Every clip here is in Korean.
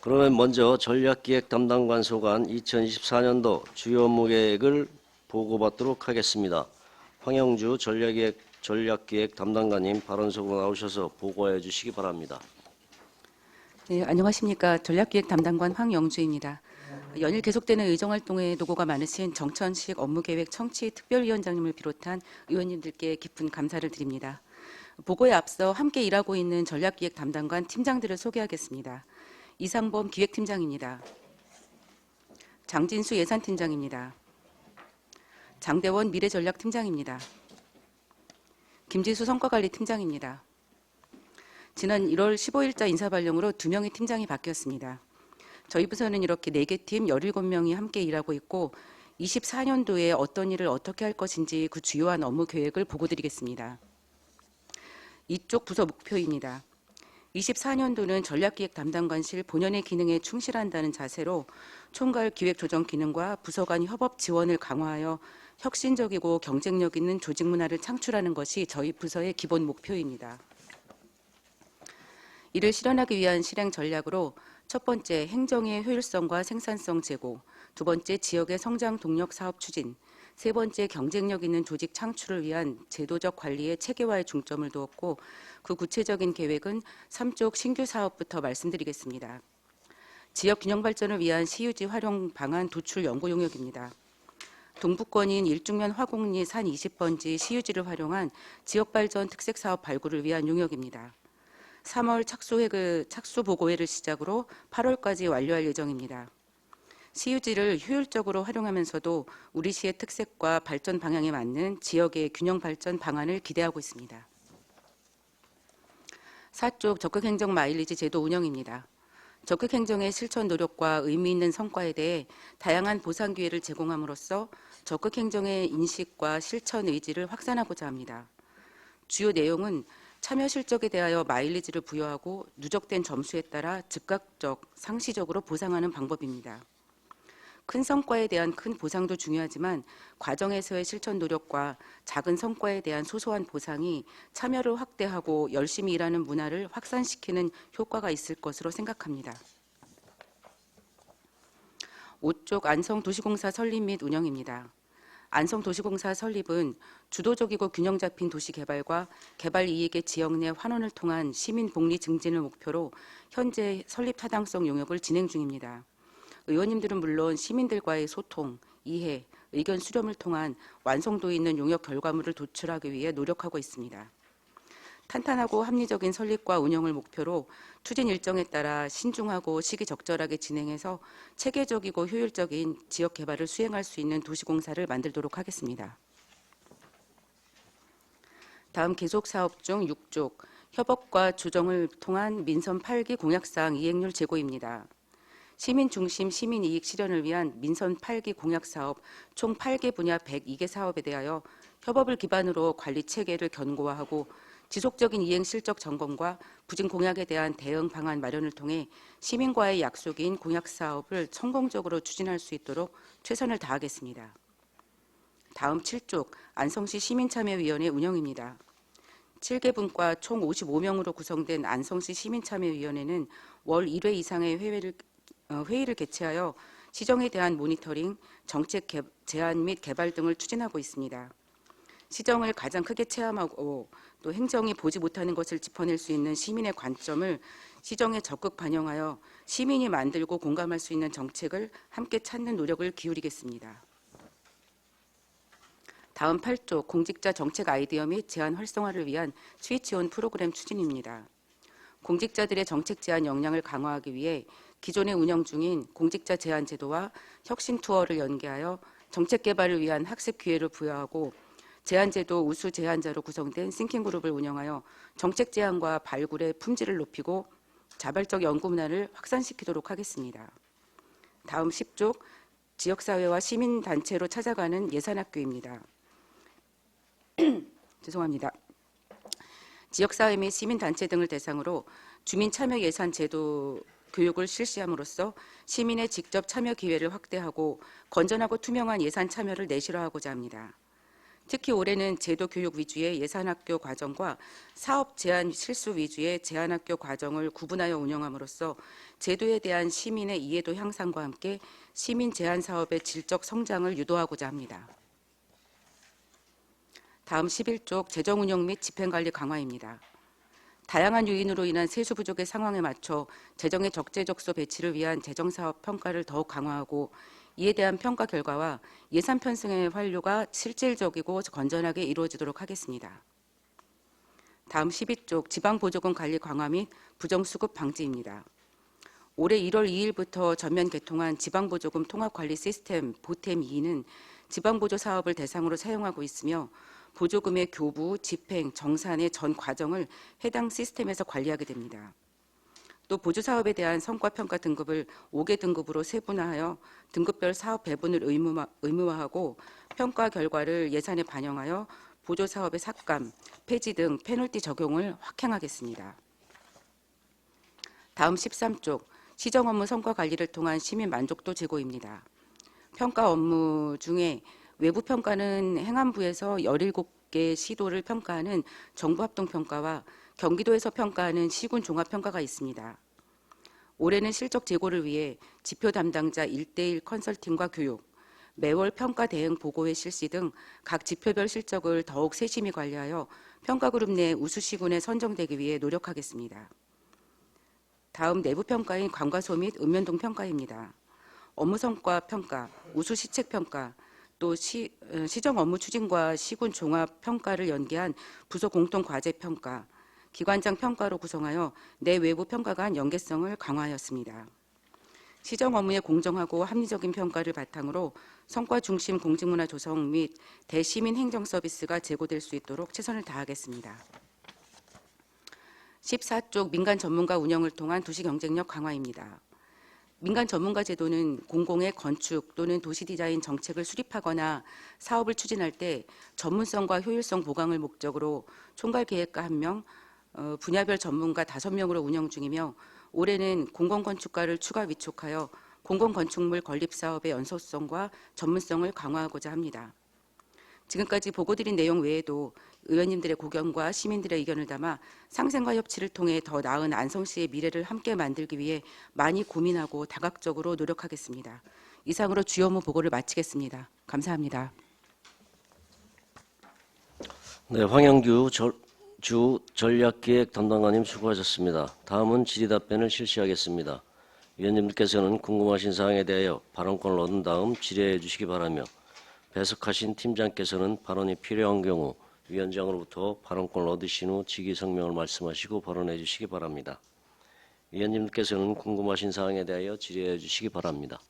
그러면 먼저 전략기획 담당관 소관 2024년도 주요 업무 계획을 보고받도록 하겠습니다. 황영주 전략기획 담당관님 발언석으로 나오셔서 보고해 주시기 바랍니다. 네, 안녕하십니까. 전략기획 담당관 황영주입니다. 연일 계속되는 의정활동에 노고가 많으신 정천식 업무계획 청취 특별위원장님을 비롯한 의원님들께 깊은 감사를 드립니다. 보고에 앞서 함께 일하고 있는 전략기획 담당관 팀장들을 소개하겠습니다. 이상범 기획팀장입니다. 장진수 예산팀장입니다. 장대원 미래전략팀장입니다. 김지수 성과관리팀장입니다. 지난 1월 15일자 인사발령으로 2명의 팀장이 바뀌었습니다. 저희 부서는 이렇게 4개 팀 17명이 함께 일하고 있고 24년도에 어떤 일을 어떻게 할 것인지 그 주요한 업무 계획을 보고드리겠습니다. 이쪽 부서 목표입니다. 24년도는 전략기획 담당관실 본연의 기능에 충실한다는 자세로 총괄 기획조정 기능과 부서 간 협업 지원을 강화하여 혁신적이고 경쟁력 있는 조직 문화를 창출하는 것이 저희 부서의 기본 목표입니다. 이를 실현하기 위한 실행 전략으로 첫 번째, 행정의 효율성과 생산성 제고, 두 번째, 지역의 성장 동력 사업 추진, 세 번째, 경쟁력 있는 조직 창출을 위한 제도적 관리의 체계화에 중점을 두었고 그 구체적인 계획은 3쪽 신규 사업부터 말씀드리겠습니다. 지역 균형 발전을 위한 시유지 활용 방안 도출 연구 용역입니다. 동북권인 일중면 화곡리 산 20번지 시유지를 활용한 지역발전 특색사업 발굴을 위한 용역입니다. 3월 착수 보고회를 시작으로 8월까지 완료할 예정입니다. 시유지를 효율적으로 활용하면서도 우리 시의 특색과 발전 방향에 맞는 지역의 균형 발전 방안을 기대하고 있습니다. 4쪽 적극행정 마일리지 제도 운영입니다. 적극행정의 실천 노력과 의미 있는 성과에 대해 다양한 보상 기회를 제공함으로써 적극행정의 인식과 실천 의지를 확산하고자 합니다. 주요 내용은 참여 실적에 대하여 마일리지를 부여하고 누적된 점수에 따라 즉각적, 상시적으로 보상하는 방법입니다. 큰 성과에 대한 큰 보상도 중요하지만 과정에서의 실천 노력과 작은 성과에 대한 소소한 보상이 참여를 확대하고 열심히 일하는 문화를 확산시키는 효과가 있을 것으로 생각합니다. 5쪽 안성도시공사 설립 및 운영입니다. 안성도시공사 설립은 주도적이고 균형 잡힌 도시 개발과 개발 이익의 지역 내 환원을 통한 시민 복리 증진을 목표로 현재 설립 타당성 용역을 진행 중입니다. 의원님들은 물론 시민들과의 소통, 이해, 의견 수렴을 통한 완성도 있는 용역 결과물을 도출하기 위해 노력하고 있습니다. 탄탄하고 합리적인 설립과 운영을 목표로 추진 일정에 따라 신중하고 시기적절하게 진행해서 체계적이고 효율적인 지역 개발을 수행할 수 있는 도시공사를 만들도록 하겠습니다. 다음 계속사업 중 6쪽 협업과 조정을 통한 민선 8기 공약사항 이행률 제고입니다. 시민 중심 시민 이익 실현을 위한 민선 8기 공약사업 총 8개 분야 102개 사업에 대하여 협업을 기반으로 관리 체계를 견고화하고 지속적인 이행 실적 점검과 부진 공약에 대한 대응 방안 마련을 통해 시민과의 약속인 공약 사업을 성공적으로 추진할 수 있도록 최선을 다하겠습니다. 다음 7쪽 안성시 시민참여위원회 운영입니다. 7개 분과 총 55명으로 구성된 안성시 시민참여위원회는 월 1회 이상의 회의를 개최하여 시정에 대한 모니터링, 정책 제안 및 개발 등을 추진하고 있습니다. 시정을 가장 크게 체험하고 또 행정이 보지 못하는 것을 짚어낼 수 있는 시민의 관점을 시정에 적극 반영하여 시민이 만들고 공감할 수 있는 정책을 함께 찾는 노력을 기울이겠습니다. 다음 8조 공직자 정책 아이디어 및 제안 활성화를 위한 스위치온 프로그램 추진입니다. 공직자들의 정책 제안 역량을 강화하기 위해 기존에 운영 중인 공직자 제안 제도와 혁신 투어를 연계하여 정책 개발을 위한 학습 기회를 부여하고 제안제도 우수 제안자로 구성된 싱킹그룹을 운영하여 정책 제안과 발굴의 품질을 높이고 자발적 연구 문화를 확산시키도록 하겠습니다. 다음 10쪽 지역사회와 시민단체로 찾아가는 예산학교입니다. 죄송합니다. 지역사회 및 시민단체 등을 대상으로 주민참여예산제도 교육을 실시함으로써 시민의 직접 참여 기회를 확대하고 건전하고 투명한 예산 참여를 내실화하고자 합니다. 특히 올해는 제도 교육 위주의 예산학교 과정과 사업 제한 실수 위주의 제한학교 과정을 구분하여 운영함으로써 제도에 대한 시민의 이해도 향상과 함께 시민 제한 사업의 질적 성장을 유도하고자 합니다. 다음 11쪽 재정운영 및 집행관리 강화입니다. 다양한 요인으로 인한 세수 부족의 상황에 맞춰 재정의 적재적소 배치를 위한 재정사업 평가를 더욱 강화하고 이에 대한 평가 결과와 예산 편성의 완료가 실질적이고 건전하게 이루어지도록 하겠습니다. 다음 12쪽 지방보조금 관리 강화 및 부정수급 방지입니다. 올해 1월 2일부터 전면 개통한 지방보조금 통합관리 시스템 보템2는 지방보조 사업을 대상으로 사용하고 있으며 보조금의 교부, 집행, 정산의 전 과정을 해당 시스템에서 관리하게 됩니다. 또 보조사업에 대한 성과평가 등급을 5개 등급으로 세분화하여 등급별 사업 배분을 의무화하고 평가 결과를 예산에 반영하여 보조사업의 삭감, 폐지 등 페널티 적용을 확행하겠습니다. 다음 13쪽 시정 업무 성과 관리를 통한 시민 만족도 제고입니다. 평가 업무 중에 외부 평가는 행안부에서 17개 시도를 평가하는 정부합동평가와 경기도에서 평가하는 시군 종합평가가 있습니다. 올해는 실적 제고를 위해 지표 담당자 1:1 컨설팅과 교육, 매월 평가 대응 보고회 실시 등 각 지표별 실적을 더욱 세심히 관리하여 평가그룹 내 우수 시군에 선정되기 위해 노력하겠습니다. 다음 내부 평가인 관과소 및 읍면동 평가입니다. 업무 성과 평가, 우수 시책 평가, 또 시정 업무 추진과 시군 종합 평가를 연계한 부서 공통 과제 평가, 기관장 평가로 구성하여 내외부 평가 간 연계성을 강화하였습니다. 시정 업무의 공정하고 합리적인 평가를 바탕으로 성과 중심 공직문화 조성 및 대시민 행정 서비스가 제고될 수 있도록 최선을 다하겠습니다. 14쪽 민간 전문가 운영을 통한 도시 경쟁력 강화입니다. 민간 전문가 제도는 공공의 건축 또는 도시 디자인 정책을 수립하거나 사업을 추진할 때 전문성과 효율성 보강을 목적으로 총괄 계획가 1명, 분야별 전문가 5명으로 운영 중이며 올해는 공공건축가를 추가 위촉하여 공공건축물 건립 사업의 연소성과 전문성을 강화하고자 합니다. 지금까지 보고드린 내용 외에도 의원님들의 고견과 시민들의 의견을 담아 상생과 협치를 통해 더 나은 안성시의 미래를 함께 만들기 위해 많이 고민하고 다각적으로 노력하겠습니다. 이상으로 주요 업무 보고를 마치겠습니다. 감사합니다. 네, 황영규 주 전략기획 담당관님 수고하셨습니다. 다음은 질의답변을 실시하겠습니다. 위원님들께서는 궁금하신 사항에 대하여 발언권을 얻은 다음 질의해 주시기 바라며 배석하신 팀장께서는 발언이 필요한 경우 위원장으로부터 발언권을 얻으신 후 직위성명을 말씀하시고 발언해 주시기 바랍니다. 위원님들께서는 궁금하신 사항에 대하여 질의해 주시기 바랍니다.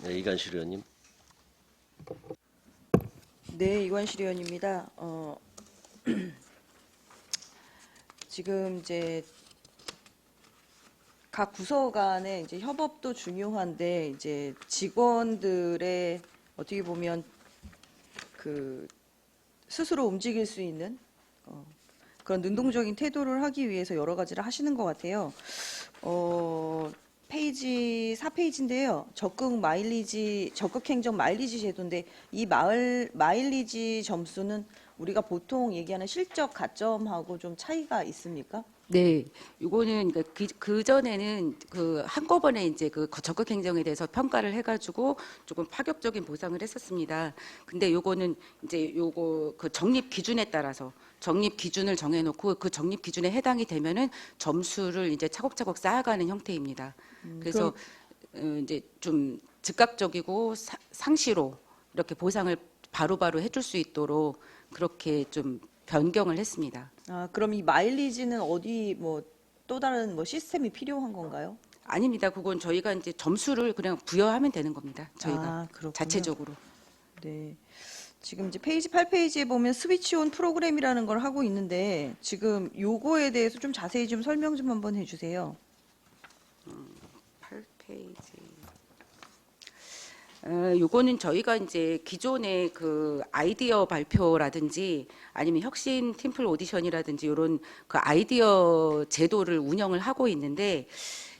네, 이관실 의원님. 네, 이관실 의원입니다. 지금 이제 각 부서 간의 이제 협업도 중요한데 이제 직원들의 어떻게 보면 그 스스로 움직일 수 있는 그런 능동적인 태도를 하기 위해서 여러 가지를 하시는 것 같아요. 페이지 4페이지인데요. 적극 행정 마일리지 제도인데 이 마일리지 점수는 우리가 보통 얘기하는 실적 가점하고 좀 차이가 있습니까? 네, 이거는 그 전에는 그 한꺼번에 이제 그 적극 행정에 대해서 평가를 해가지고 조금 파격적인 보상을 했었습니다. 근데 요거는 이제 요거 그 적립 기준에 따라서 적립 기준을 정해놓고 그 적립 기준에 해당이 되면은 점수를 이제 차곡차곡 쌓아가는 형태입니다. 그래서 이제 좀 즉각적이고 상시로 이렇게 보상을 바로바로 해줄 수 있도록 그렇게 좀 변경을 했습니다. 아, 그럼 이 마일리지는 어디 뭐 또 다른 뭐 시스템이 필요한 건가요? 아닙니다. 그건 저희가 이제 점수를 그냥 부여하면 되는 겁니다. 저희가 아, 그렇군요. 자체적으로. 네. 지금 이제 페이지 8페이지에 보면 스위치 온 프로그램이라는 걸 하고 있는데 지금 요거에 대해서 좀 자세히 좀 설명 좀 한번 해주세요. 8페이지. 요거는 저희가 이제 기존의 그 아이디어 발표라든지 아니면 혁신 팀플 오디션이라든지 이런 그 아이디어 제도를 운영을 하고 있는데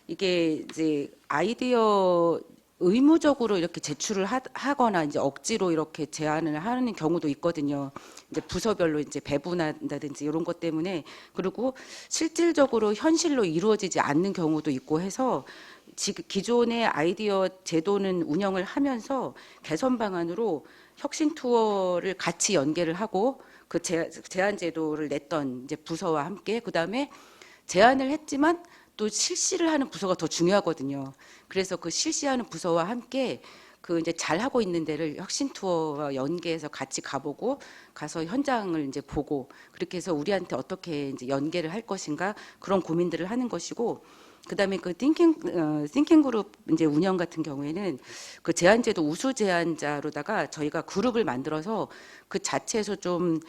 이게 이제 아이디어 의무적으로 이렇게 제출을 하거나 이제 억지로 이렇게 제한을 하는 경우도 있거든요. 이제 부서별로 이제 배분한다든지 이런 것 때문에, 그리고 실질적으로 현실로 이루어지지 않는 경우도 있고 해서 지금 기존의 아이디어 제도는 운영을 하면서 개선 방안으로 혁신 투어를 같이 연계를 하고 그 제한 제도를 냈던 이제 부서와 함께, 그다음에 제안을 했지만 또 실시를 하는 부서가 더 중요하거든요. 그래서 그 실시하는 부서와 함께 그 이제 잘 하고 있는 데를 혁신 투어와 연계해서 같이 가보고 가서 현장을 이제 보고 그렇게 해서 우리한테 어떻게 이제 연계를 할 것인가 그런 고민들을 하는 것이고, 그다음에 그 띵킹 그룹 이제 운영 같은 경우에는 그 제안제도 우수 제안자로다가 저희가 그룹을 만들어서 그 자체에서 좀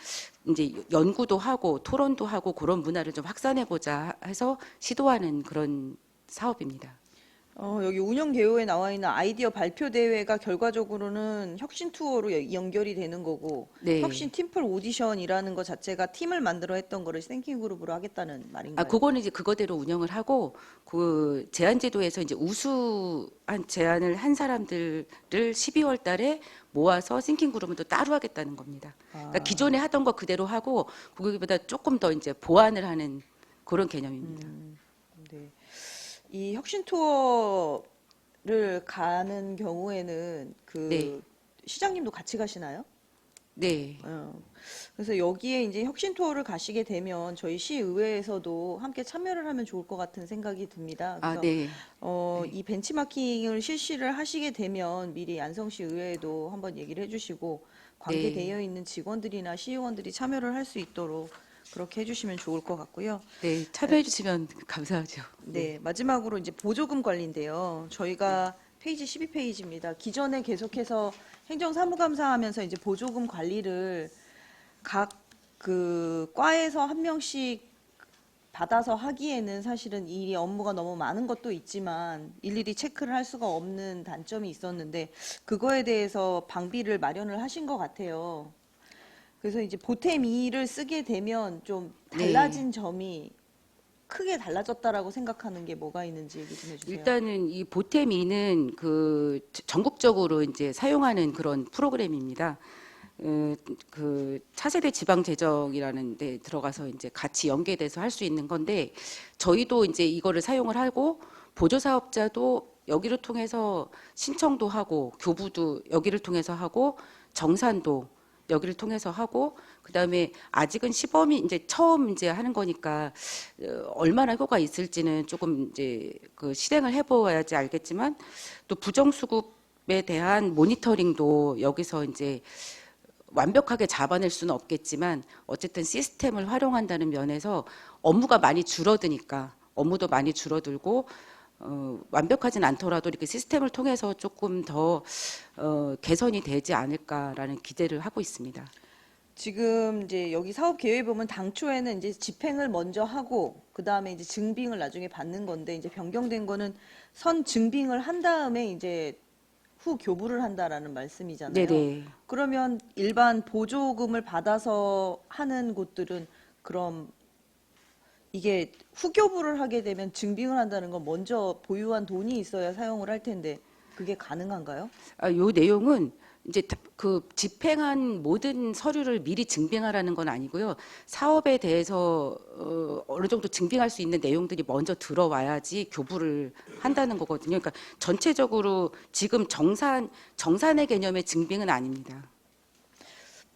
이제 연구도 하고 토론도 하고 그런 문화를 좀 확산해보자 해서 시도하는 그런 사업입니다. 여기 운영 개요에 나와 있는 아이디어 발표 대회가 결과적으로는 혁신 투어로 연결이 되는 거고, 네. 혁신 팀플 오디션이라는 것 자체가 팀을 만들어 했던 거를 싱킹 그룹으로 하겠다는 말인가요? 그거는 이제 그거대로 운영을 하고 그 제안제도에서 이제 우수한 제안을 한 사람들을 12월 달에 모아서 싱킹 그룹은 또 따로 하겠다는 겁니다. 그러니까 기존에 하던 거 그대로 하고 거기보다 조금 더 이제 보완을 하는 그런 개념입니다. 네. 이 혁신 투어를 가는 경우에는 그 네. 시장님도 같이 가시나요? 네. 그래서 여기에 이제 혁신 투어를 가시게 되면 저희 시의회에서도 함께 참여를 하면 좋을 것 같은 생각이 듭니다. 그래서 네. 이 벤치마킹을 실시를 하시게 되면 미리 안성시 의회에도 한번 얘기를 해주시고 관계되어 있는 직원들이나 시의원들이 참여를 할 수 있도록 그렇게 해주시면 좋을 것 같고요. 네, 참여해 주시면 감사하죠. 네, 마지막으로 이제 보조금 관리인데요. 저희가 페이지 12페이지입니다. 기존에 계속해서 행정사무감사하면서 이제 보조금 관리를 각 그 과에서 한 명씩 받아서 하기에는 사실은 이 업무가 너무 많은 것도 있지만 일일이 체크를 할 수가 없는 단점이 있었는데 그거에 대해서 방비를 마련을 하신 것 같아요. 그래서 이제 보탬 2를 쓰게 되면 좀 달라진 점이 크게 달라졌다라고 생각하는 게 뭐가 있는지 얘기 좀 해주세요. 일단은 이 보탬이는 그 전국적으로 이제 사용하는 그런 프로그램입니다. 그 차세대 지방 재정이라는 데 들어가서 이제 같이 연계돼서 할 수 있는 건데 저희도 이제 이거를 사용을 하고 보조 사업자도 여기를 통해서 신청도 하고 교부도 여기를 통해서 하고 정산도 여기를 통해서 하고 그다음에 아직은 시범이 이제 처음 이제 하는 거니까 얼마나 효과가 있을지는 조금 이제 그 실행을 해봐야지 알겠지만 또 부정수급에 대한 모니터링도 여기서 이제 완벽하게 잡아낼 수는 없겠지만 어쨌든 시스템을 활용한다는 면에서 업무가 많이 줄어드니까 업무도 많이 줄어들고 완벽하진 않더라도 이렇게 시스템을 통해서 조금 더 개선이 되지 않을까라는 기대를 하고 있습니다. 지금 이제 여기 사업 계획에 보면 당초에는 이제 집행을 먼저 하고 그 다음에 이제 증빙을 나중에 받는 건데 이제 변경된 거는 선 증빙을 한 다음에 이제 후 교부를 한다라는 말씀이잖아요. 네네. 그러면 일반 보조금을 받아서 하는 곳들은 그럼 이게 후교부를 하게 되면 증빙을 한다는 건 먼저 보유한 돈이 있어야 사용을 할 텐데 그게 가능한가요? 요 내용은 이제 그 집행한 모든 서류를 미리 증빙하라는 건 아니고요. 사업에 대해서 어느 정도 증빙할 수 있는 내용들이 먼저 들어와야지 교부를 한다는 거거든요. 그러니까 전체적으로 지금 정산의 개념의 증빙은 아닙니다.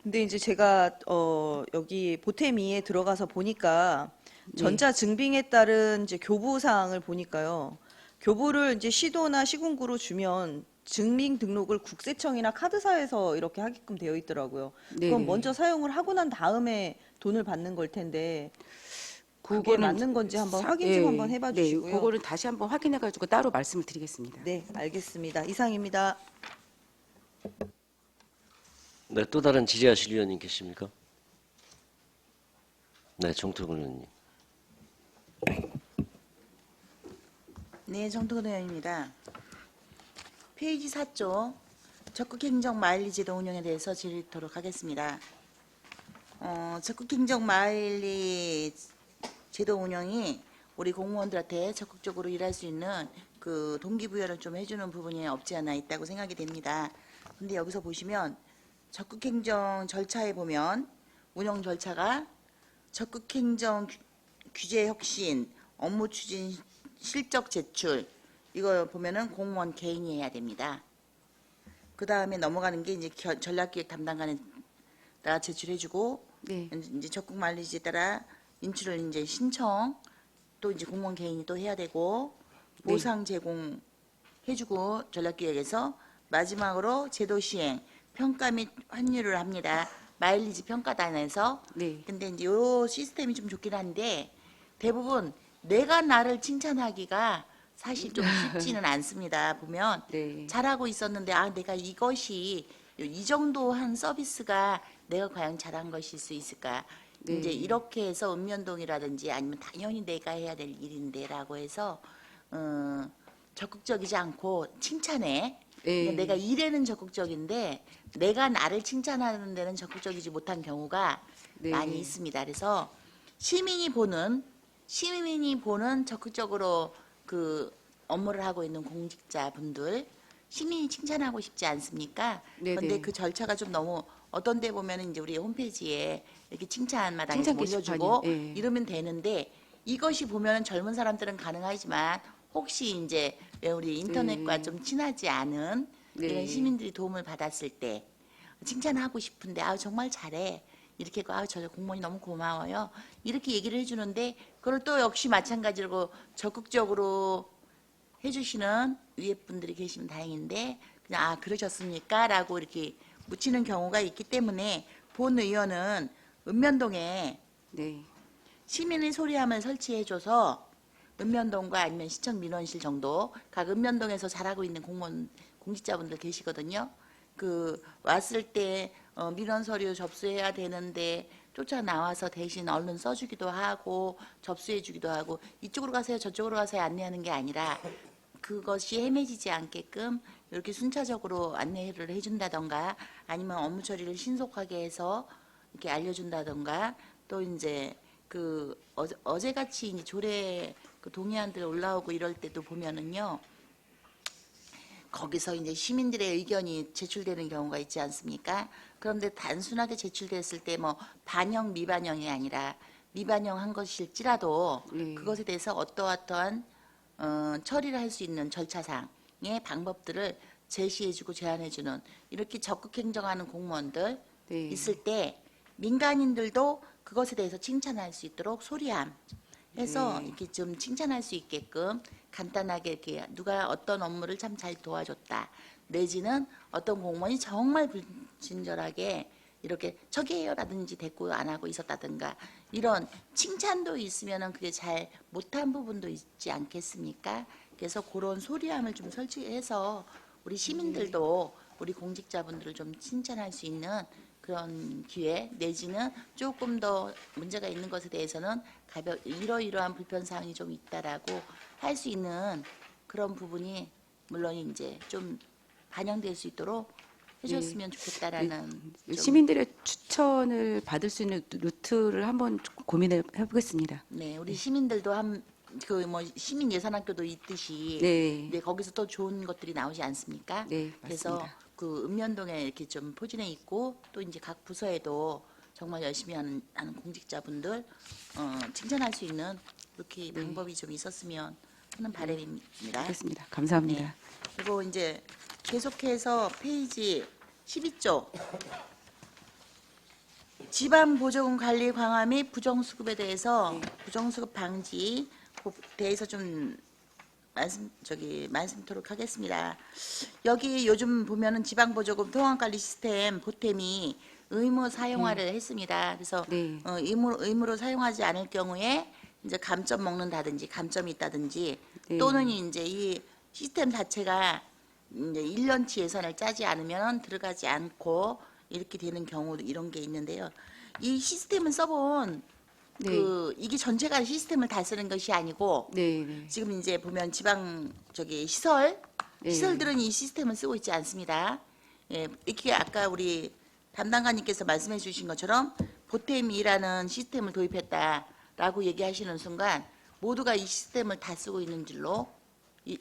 근데 이제 제가 여기 보탬이에 들어가서 보니까 전자 증빙에 따른 이제 교부 사항을 보니까요. 교부를 이제 시도나 시군구로 주면 증빙 등록을 국세청이나 카드사에서 이렇게 하게끔 되어 있더라고요. 그건 네네. 먼저 사용을 하고 난 다음에 돈을 받는 걸 텐데 그게 맞는 건지 한번 확인 좀 한번 해봐 네, 주시고요. 그거를 다시 한번 확인해 가지고 따로 말씀을 드리겠습니다. 네, 알겠습니다. 이상입니다. 네, 또 다른 질의하실 위원님 계십니까? 네, 정태근 의원님. 네, 정토근 의원입니다. 페이지 4쪽 적극행정 마일리지도 운영에 대해서 질의토록 하겠습니다. 적극행정 마일리 제도 운영이 우리 공무원들한테 적극적으로 일할 수 있는 그 동기부여를 좀 해주는 부분이 없지 않아 있다고 생각이 됩니다. 근데 여기서 보시면 적극행정 절차에 보면 운영 절차가 적극행정 규제 혁신, 업무 추진, 실적 제출 이거 보면은 공무원 개인이 해야 됩니다. 그 다음에 넘어가는 게 이제 전략기획 담당관에다 제출해주고 네. 이제 적극 말리지에 따라 인출을 이제 신청 또 이제 공무원 개인이 또 해야 되고 네. 보상 제공해주고 전략기획에서 마지막으로 제도 시행 평가 및 환율을 합니다. 마일리지 평가단에서. 네. 근데 이제 요 시스템이 좀 좋긴 한데 대부분 내가 나를 칭찬하기가 사실 좀 쉽지는 않습니다. 보면 네. 잘하고 있었는데 아 내가 이것이 이 정도 한 서비스가 내가 과연 잘한 것일 수 있을까? 네. 이제 이렇게 해서 읍면동이라든지 아니면 당연히 내가 해야 될 일인데라고 해서 적극적이지 않고 칭찬해. 네. 그러니까 내가 일에는 적극적인데 내가 나를 칭찬하는 데는 적극적이지 못한 경우가 네. 많이 있습니다. 그래서 시민이 보는 적극적으로 그 업무를 하고 있는 공직자분들 시민이 칭찬하고 싶지 않습니까? 네네. 그런데 그 절차가 좀 너무 어떤 데 보면은 이제 우리 홈페이지에 이렇게 칭찬마당에 칭찬 올려주고 게시판이요. 예. 이러면 되는데 이것이 보면은 젊은 사람들은 가능하지만 혹시 이제 왜 우리 인터넷과 네. 좀 친하지 않은 네. 이런 시민들이 도움을 받았을 때 칭찬하고 싶은데 아 정말 잘해 이렇게 저 공무원이 너무 고마워요 이렇게 얘기를 해주는데 그걸 또 역시 마찬가지로 적극적으로 해주시는 위에 분들이 계시면 다행인데 그냥 아 그러셨습니까? 라고 이렇게 묻히는 경우가 있기 때문에 본 의원은 읍면동에 네. 시민의 소리함을 설치해줘서 읍면동과 아니면 시청 민원실 정도 각 읍면동에서 잘하고 있는 공무원 공직자분들 계시거든요. 그 왔을 때 민원 서류 접수해야 되는데 쫓아 나와서 대신 얼른 써주기도 하고 접수해주기도 하고 이쪽으로 가세요 저쪽으로 가세요 안내하는 게 아니라 그것이 헤매지지 않게끔 이렇게 순차적으로 안내를 해준다던가 아니면 업무 처리를 신속하게 해서 이렇게 알려준다던가 또 이제 그 어제같이 이제 조례 그 동의안들 올라오고 이럴 때도 보면은요 거기서 이제 시민들의 의견이 제출되는 경우가 있지 않습니까? 그런데 단순하게 제출됐을 때 뭐 반영 미반영이 아니라 미반영한 것일지라도 네. 그것에 대해서 어떠한 처리를 할 수 있는 절차상의 방법들을 제시해주고 제안해주는 이렇게 적극 행정하는 공무원들 네. 있을 때 민간인들도 그것에 대해서 칭찬할 수 있도록 소리함 해서 네. 이렇게 좀 칭찬할 수 있게끔 간단하게 이렇게 누가 어떤 업무를 참 잘 도와줬다 내지는 어떤 공무원이 정말 불친절하게 이렇게 저기해요라든지 대꾸 안 하고 있었다든가 이런 칭찬도 있으면은 그게 잘 못한 부분도 있지 않겠습니까? 그래서 그런 소리함을 좀 설치해서 우리 시민들도 우리 공직자분들을 좀 칭찬할 수 있는 그런 기회 내지는 조금 더 문제가 있는 것에 대해서는 이러이러한 불편사항이 좀 있다라고 할 수 있는 그런 부분이 물론 이제 좀 반영될 수 있도록 해줬으면 좋겠다라는 좀, 시민들의 추천을 받을 수 있는 루트를 한번 고민해 보겠습니다. 네 우리 시민들도 그 뭐 시민 예산학교도 있듯이 네. 네, 거기서 또 좋은 것들이 나오지 않습니까? 네, 그래서 맞습니다. 그 읍면동에 이렇게 좀 포진해 있고 또 이제 각 부서에도 정말 열심히 하는 공직자분들 칭찬할 수 있는 이렇게 네. 방법이 좀 있었으면 하는 바람입니다. 알겠습니다. 감사합니다. 네. 그리고 이제 계속해서 페이지 12조 지방 보조금 관리 강화 및 부정수급에 대해서 부정수급 방지 대해서 좀 말씀드리도록 하겠습니다. 여기 요즘 보면은 지방보조금 통합관리 시스템 보탬이 의무 사용화를 했습니다. 그래서 네. 의무로 사용하지 않을 경우에 이제 감점 먹는다든지 감점이 있다든지 네. 또는 이제 이 시스템 자체가 이제 1년치 예산을 짜지 않으면 들어가지 않고 이렇게 되는 경우 이런 게 있는데요. 이 시스템은 써본 네. 이게 전체가 시스템을 다 쓰는 것이 아니고 네, 네. 지금 이제 보면 지방 네. 시설들은 이 시스템을 쓰고 있지 않습니다. 예, 이렇게 아까 우리 담당관님께서 말씀해 주신 것처럼 보탬이라는 시스템을 도입했다라고 얘기하시는 순간 모두가 이 시스템을 다 쓰고 있는 줄로 네.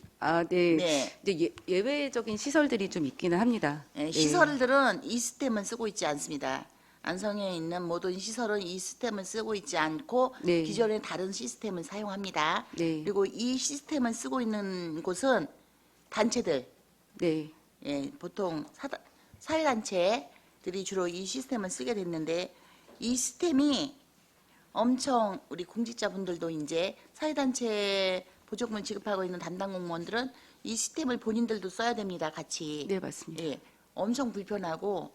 네. 이제 예외적인 시설들이 좀 있기는 합니다. 예, 네. 시설들은 이 시스템은 쓰고 있지 않습니다. 안성에 있는 모든 시설은 이 시스템을 쓰고 있지 않고 네. 기존의 다른 시스템을 사용합니다. 네. 그리고 이 시스템을 쓰고 있는 곳은 단체들, 네. 예, 보통 사회단체들이 주로 이 시스템을 쓰게 됐는데 이 시스템이 엄청 우리 공직자분들도 이제 사회단체 보조금을 지급하고 있는 담당 공무원들은 이 시스템을 본인들도 써야 됩니다. 같이. 네, 맞습니다. 예, 엄청 불편하고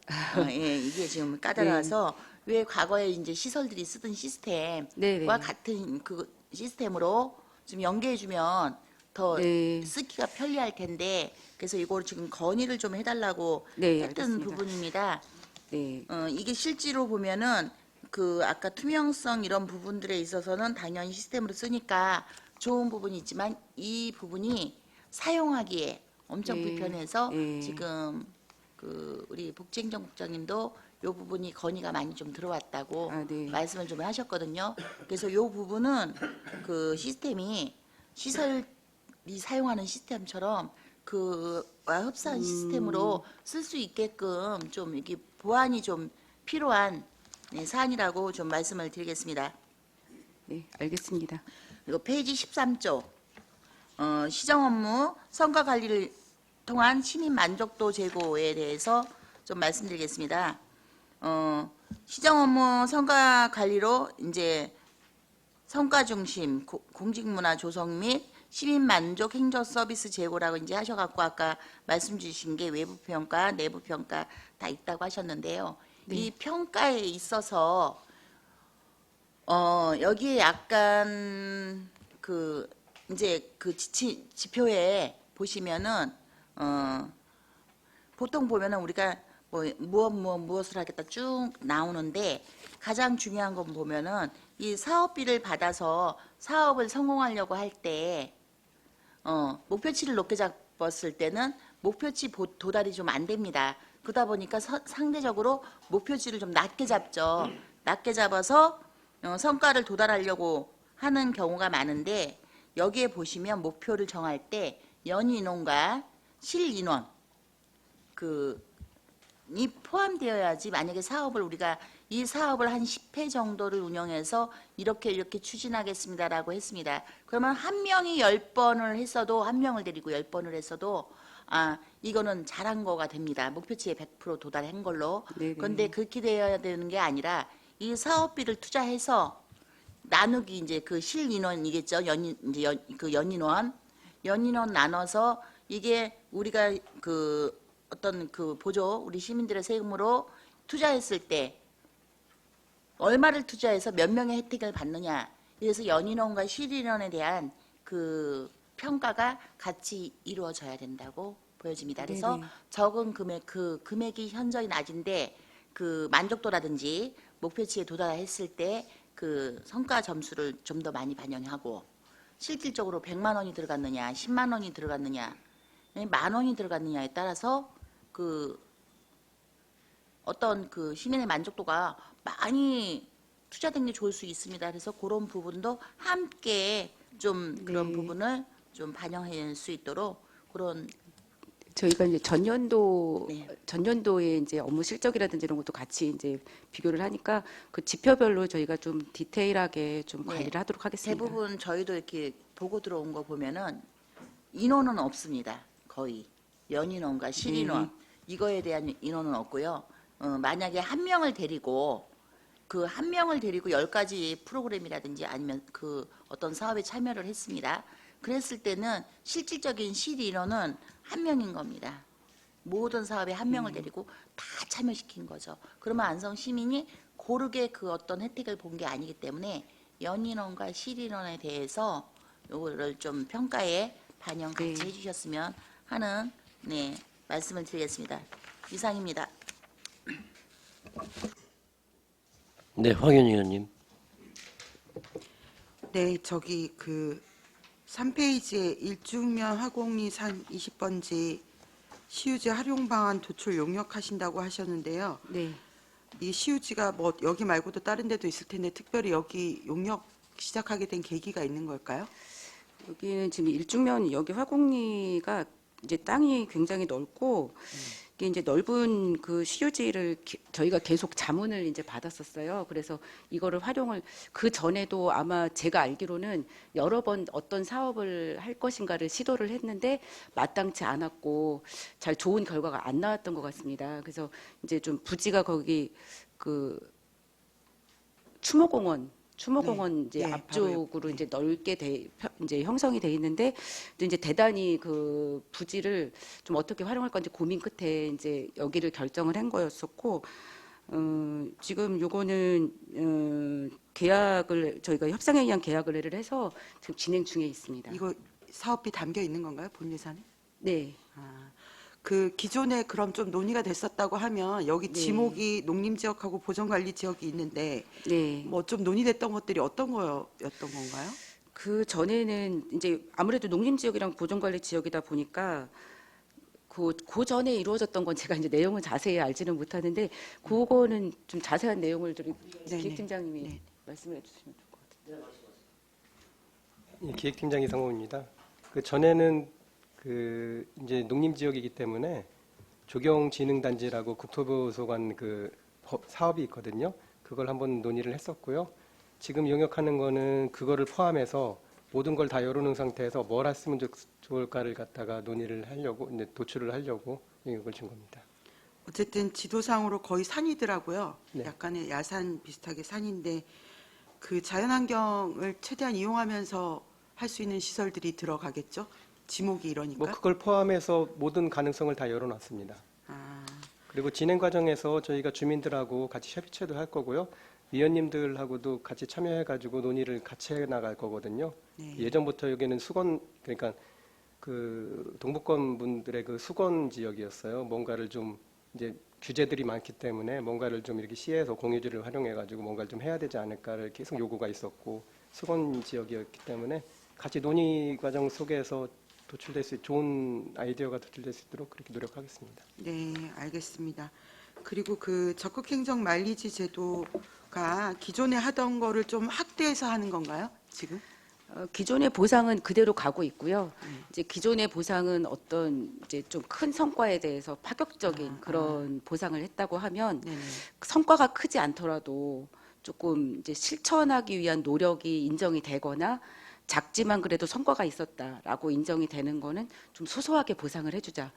예, 이게 지금 까다로워서 왜 과거에 이제 시설들이 쓰던 시스템과 네, 네. 같은 그 시스템으로 좀 연계해주면 더 네. 쓰기가 편리할 텐데 그래서 이걸 지금 건의를 좀 해달라고 네, 했던 알겠습니다. 부분입니다. 네. 이게 실제로 보면은 그 아까 투명성 이런 부분들에 있어서는 당연히 시스템으로 쓰니까 좋은 부분이 있지만 이 부분이 사용하기에 엄청 네. 불편해서 네. 지금 그 우리 복지행정국장님도 이 부분이 건의가 많이 좀 들어왔다고 네. 말씀을 좀 하셨거든요. 그래서 이 부분은 그 시스템이 시설이 사용하는 시스템처럼 그와 흡사한 시스템으로 쓸 수 있게끔 좀 이게 보완이 좀 필요한 사안이라고 좀 말씀을 드리겠습니다. 네, 알겠습니다. 그리고 페이지 13조 시정 업무 성과 관리를 통한 시민 만족도 제고에 대해서 좀 말씀드리겠습니다. 시정 업무 성과 관리로 이제 성과 중심 공직 문화 조성 및 시민 만족 행정 서비스 제고라고 이제 하셔갖고 아까 말씀 주신 게 외부 평가, 내부 평가 다 있다고 하셨는데요. 이 평가에 있어서 여기에 약간 그 이제 그 지표에 보시면은 보통 보면은 우리가 뭐 무엇을 하겠다 쭉 나오는데 가장 중요한 건 보면은 이 사업비를 받아서 사업을 성공하려고 할 때 목표치를 높게 잡았을 때는 목표치 도달이 좀 안 됩니다. 그러다 보니까 상대적으로 목표치를 좀 낮게 잡죠. 낮게 잡아서 성과를 도달하려고 하는 경우가 많은데 여기에 보시면 목표를 정할 때 연인원과 실인원 이 포함되어야지 만약에 사업을 우리가 이 사업을 한 10회 정도를 운영해서 이렇게 추진하겠습니다라고 했습니다. 그러면 한 명이 10번을 했어도 한 명을 데리고 10번을 했어도 이거는 잘한 거가 됩니다. 목표치에 100% 도달한 걸로. 네네. 그런데 그렇게 되어야 되는 게 아니라 이 사업비를 투자해서 나누기 이제 그 실인원이겠죠. 연인원 나눠서 이게 우리가 그 어떤 그 보조 우리 시민들의 세금으로 투자했을 때 얼마를 투자해서 몇 명의 혜택을 받느냐. 그래서 연인원과 실인원에 대한 그 평가가 같이 이루어져야 된다고 보여집니다. 그래서 네네. 적은 금액 그 금액이 현저히 낮은데 그 만족도라든지 목표치에 도달했을 때 그 성과 점수를 좀 더 많이 반영하고 실질적으로 100만 원이 들어갔느냐, 10만 원이 들어갔느냐, 만 원이 들어갔느냐에 따라서 그 어떤 그 시민의 만족도가 많이 투자된 게 좋을 수 있습니다. 그래서 그런 부분도 함께 좀 그런 네. 부분을 좀 반영할 수 있도록 그런 저희가 이제 네. 전년도에 이제 업무 실적이라든지 이런 것도 같이 이제 비교를 하니까 그 지표별로 저희가 좀 디테일하게 좀 네. 관리를 하도록 하겠습니다. 대부분 저희도 이렇게 보고 들어온 거 보면은 인원은 없습니다. 거의 연인원과 실인원 이거에 대한 인원은 없고요. 만약에 한 명을 데리고 그 한 명을 데리고 10가지 프로그램이라든지 아니면 그 어떤 사업에 참여를 했습니다. 그랬을 때는 실질적인 실인원은 한 명인 겁니다. 모든 사업에 한 명을 데리고 다 참여시킨 거죠. 그러면 안성 시민이 고르게 그 어떤 혜택을 본 게 아니기 때문에 연인원과 실인원에 대해서 요거를 좀 평가에 반영 같이 네. 해주셨으면 하는 말씀을 드리겠습니다. 이상입니다. 네, 황윤 의원님. 네, 저기 그 3페이지에 일주면 화공리 산 20번지 시유지 활용 방안 도출 용역하신다고 하셨는데요. 네. 이 시유지가 뭐 여기 말고도 다른 데도 있을 텐데 특별히 여기 용역 시작하게 된 계기가 있는 걸까요? 여기는 지금 일중면 여기 화곡리가 이제 땅이 굉장히 넓고 이게 이제 넓은 그 시유지를 저희가 계속 자문을 이제 받았었어요. 그래서 이거를 활용을 그 전에도 아마 제가 알기로는 여러 번 어떤 사업을 할 것인가를 시도를 했는데 마땅치 않았고 잘 좋은 결과가 안 나왔던 것 같습니다. 그래서 이제 좀 부지가 거기 그 추모공원 이제 네, 앞쪽으로 바로 옆, 이제 넓게 이제 형성이 돼 있는데 또 이제 대단히 그 부지를 좀 어떻게 활용할 건지 고민 끝에 이제 여기를 결정을 한 거였었고 지금 요거는 계약을 저희가 협상에 의한 계약 의뢰를 해서 지금 진행 중에 있습니다. 이거 사업비 담겨 있는 건가요? 본 예산에? 네. 아, 그 기존에 그럼 좀 논의가 됐었다고 하면 여기 네. 지목이 농림지역하고 보전관리지역이 있는데 네. 뭐 좀 논의됐던 것들이 어떤 거였던 건가요? 그 전에는 이제 아무래도 농림지역이랑 보존관리지역이다 보니까 그 전에 이루어졌던 건 제가 이제 내용을 자세히 알지는 못하는데 그거는 좀 자세한 내용을 네네. 기획팀장님이 네. 말씀해 주시면 좋을 것 같아요. 예, 기획팀장 이상호입니다. 그 전에는 그 이제 농림지역이기 때문에 조경진흥단지라고 국토부 소관 그 사업이 있거든요. 그걸 한번 논의를 했었고요. 지금 용역하는 거는 그거를 포함해서 모든 걸 다 열어놓은 상태에서 뭘 했으면 좋을까를 갖다가 논의를 하려고 이제 도출을 하려고 용역을 준 겁니다. 어쨌든 지도상으로 거의 산이더라고요. 네. 약간의 야산 비슷하게 산인데 그 자연환경을 최대한 이용하면서 할 수 있는 시설들이 들어가겠죠. 지목이 이러니까. 뭐 그걸 포함해서 모든 가능성을 다 열어놨습니다. 아, 그리고 진행 과정에서 저희가 주민들하고 같이 협의체도 할 거고요. 위원님들하고도 같이 참여해가지고 논의를 같이 해 나갈 거거든요. 네. 예전부터 여기는 수건, 그러니까 그 동북권 분들의 그 수건 지역이었어요. 뭔가를 좀 이제 규제들이 많기 때문에 뭔가를 좀 이렇게 시에서 공유지를 활용해가지고 뭔가를 좀 해야 되지 않을까를 계속 요구가 있었고 수건 지역이었기 때문에 같이 논의 과정 속에서 도출될 수 좋은 아이디어가 도출될 수 있도록 그렇게 노력하겠습니다. 네, 알겠습니다. 그리고 그 적극행정 마일리지 제도가 기존에 하던 거를 좀 확대해서 하는 건가요? 지금? 기존의 보상은 그대로 가고 있고요. 이제 기존의 보상은 어떤 이제 좀 큰 성과에 대해서 파격적인 그런 보상을 했다고 하면 네네. 성과가 크지 않더라도 조금 이제 실천하기 위한 노력이 인정이 되거나 작지만 그래도 성과가 있었다라고 인정이 되는 거는 좀 소소하게 보상을 해주자.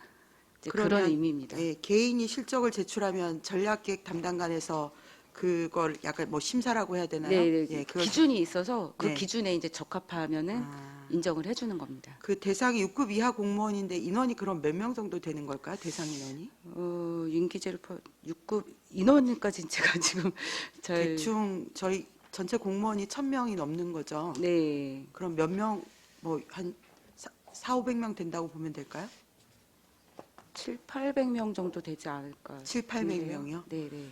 이제 그런 그러면, 의미입니다. 예, 개인이 실적을 제출하면 전략기획 담당관에서 그걸 약간 뭐 심사라고 해야 되나요? 네, 예, 그걸 기준이 있어서 그 네. 기준에 이제 적합하면은 아, 인정을 해주는 겁니다. 그 대상이 6급 이하 공무원인데 인원이 그럼 몇 명 정도 되는 걸까요? 대상 인원이? 임기제를 6급 인원까지는 제가 지금 잘 대충 저희 전체 공무원이 1,000명이 넘는 거죠. 네. 그럼 몇 명, 뭐 한 400~500명 된다고 보면 될까요? 700~800명 정도 되지 않을까. 700~800 명이요? 네, 네.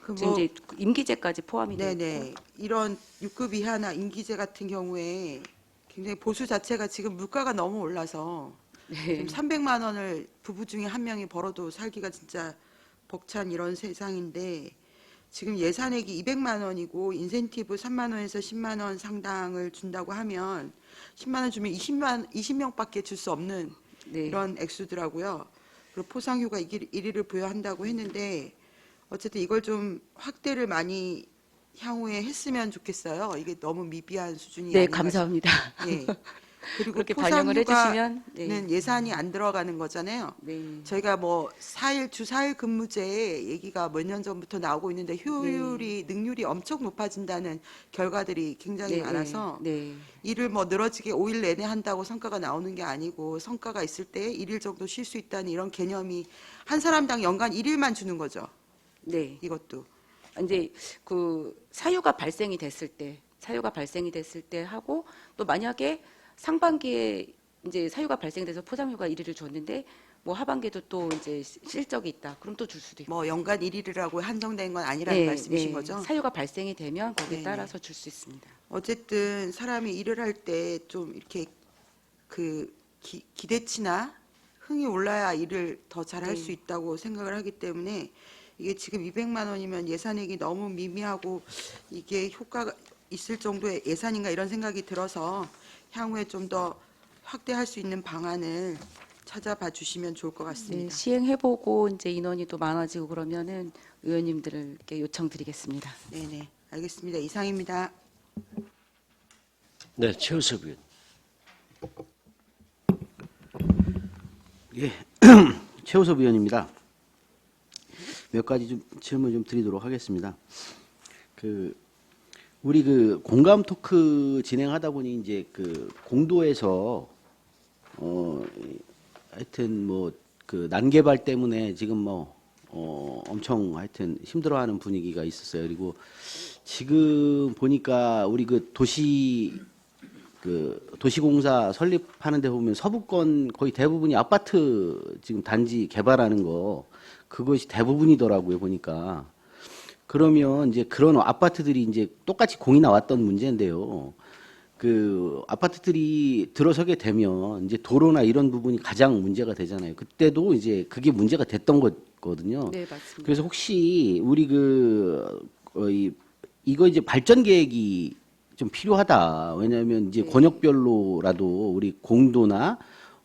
그 지금 뭐, 이제 임기제까지 포함이 되고. 네네. 이런 6급 이하나 임기제 같은 경우에 굉장히 보수 자체가 지금 물가가 너무 올라서 네. 지금 300만 원을 부부 중에 한 명이 벌어도 살기가 진짜 벅찬 이런 세상인데 지금 예산액이 200만 원이고 인센티브 3만 원에서 10만 원 상당을 준다고 하면 10만 원 주면 20명밖에 줄 수 없는 네. 이런 액수더라고요. 그리고 포상휴가 1위를 부여한다고 했는데 어쨌든 이걸 좀 확대를 많이 향후에 했으면 좋겠어요. 이게 너무 미비한 수준이 네, 아닌가 감사합니다. 예. 그리고 그렇게 반영을 해주시면 포상휴가는 예산이 안 들어가는 거잖아요. 네. 저희가 뭐 주 4일 근무제 얘기가 몇 년 전부터 나오고 있는데 효율이 능률이 엄청 높아진다는 결과들이 굉장히 네, 많아서 네. 일을 뭐 늘어지게 5일 내내 한다고 성과가 나오는 게 아니고 성과가 있을 때 1일 정도 쉴 수 있다는 이런 개념이 한 사람당 연간 1일만 주는 거죠. 네. 이것도. 이제 그 사유가 발생이 됐을 때 하고 또 만약에 상반기에 이제 사유가 발생돼서 포상휴가 1위를 줬는데 뭐 하반기에도 또 이제 실적이 있다. 그럼 또 줄 수도 있고. 뭐 연간 1일이라고 한정된 건 아니라는 말씀이신 거죠? 사유가 발생이 되면 거기에 네, 따라서 줄 수 있습니다. 어쨌든 사람이 일을 할 때 좀 이렇게 그 기대치나 흥이 올라야 일을 더 잘할 수 있다고 생각을 하기 때문에 이게 지금 200만 원이면 예산액이 너무 미미하고 이게 효과가 있을 정도의 예산인가 이런 생각이 들어서 향후에 좀 더 확대할 수 있는 방안을 찾아봐 주시면 좋을 것 네, 같습니다. 시행해보고 이제 인원이 또 많아지고 그러면은 의원님들께 요청드리겠습니다. 네네, 알겠습니다. 이상입니다. 네, 최우섭 의원. 예, 최우섭 의원입니다. 몇 가지 좀 질문 좀 드리도록 하겠습니다. 우리 공감 토크 진행하다 보니 이제 공도에서 하여튼 난개발 때문에 지금 엄청 하여튼 힘들어하는 분위기가 있었어요. 그리고 지금 보니까 우리 도시공사 설립하는 데 보면 서부권 거의 대부분이 아파트 지금 단지 개발하는 거 그것이 대부분이더라고요, 보니까. 그러면 이제 그런 아파트들이 이제 똑같이 공이 나왔던 문제인데요. 아파트들이 들어서게 되면 이제 도로나 이런 부분이 가장 문제가 되잖아요. 그때도 이제 그게 문제가 됐던 거거든요. 네, 맞습니다. 그래서 혹시 우리 이거 이제 발전 계획이 좀 필요하다. 왜냐하면 이제 네. 권역별로라도 우리 공도나